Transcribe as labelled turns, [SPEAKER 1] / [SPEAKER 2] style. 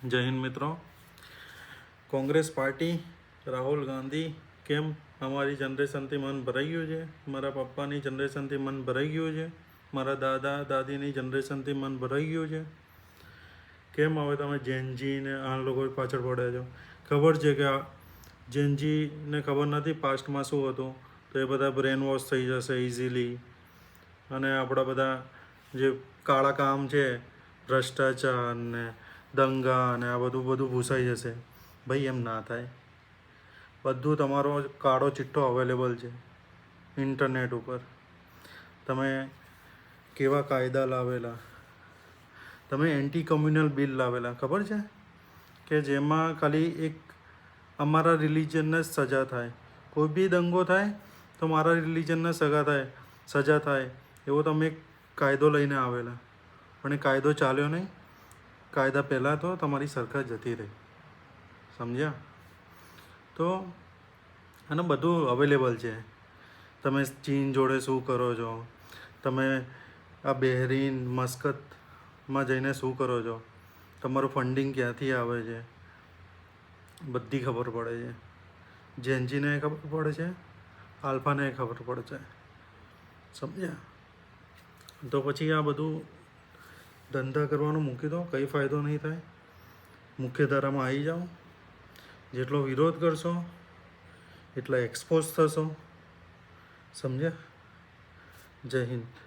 [SPEAKER 1] જય હિન્દ મિત્રો. કોંગ્રેસ પાર્ટી, રાહુલ ગાંધી કેમ અમારી જનરેશનથી મન ભરાઈ ગયું છે, મારા પપ્પાની જનરેશનથી મન ભરાઈ ગયું છે, મારા દાદા દાદીની જનરેશનથી મન ભરાઈ ગયું છે. કેમ હવે તમે જેનજીને આ લોકો પાછળ પડ્યા છો? ખબર છે કે આ જેનજીને ખબર નથી પાસ્ટમાં શું હતું, તો એ બધા બ્રેન વોશ થઈ જશે ઇઝીલી. અને આપણા બધા જે કાળા કામ છે, ભ્રષ્ટાચાર ને દંગા અને આ બધું ભૂસાઈ જશે. ભાઈ એમ ના થાય. બધું તમારો કાળો ચિઠ્ઠો અવેલેબલ છે ઇન્ટરનેટ ઉપર. તમે કેવા કાયદા લાવેલા, તમે એન્ટી કમ્યુનલ બિલ લાવેલા, ખબર છે કે જેમાં ખાલી એક અમારા રિલિજનને જ સજા થાય. કોઈ બી દંગો થાય તો મારા રિલિજનને સજા થાય એવો તમે એક કાયદો લઈને આવેલા. પણ એ કાયદો ચાલ્યો નહીં. કાયદા પહેલાં તો તમારી સરકાર જતી રહી, સમજ્યા? તો અને બધું અવેલેબલ છે. તમે ચીન જોડે શું કરો છો, તમે આ બહેરીન મસ્કતમાં જઈને શું કરો છો, તમારું ફંડિંગ ક્યાંથી આવે છે, બધી ખબર પડે છે. જેનજીને ખબર પડે છે, આલ્ફાને ખબર પડે છે, સમજ્યા? તો પછી આ બધું ધંધા કરવાનું મૂકી દો, કંઈ ફાયદો નહીં થાય. મુખ્યધારામાં આવી જાઓ. જેટલો વિરોધ કરશો એટલા એક્સપોઝ થશો, સમજ્યા? જય હિન્દ.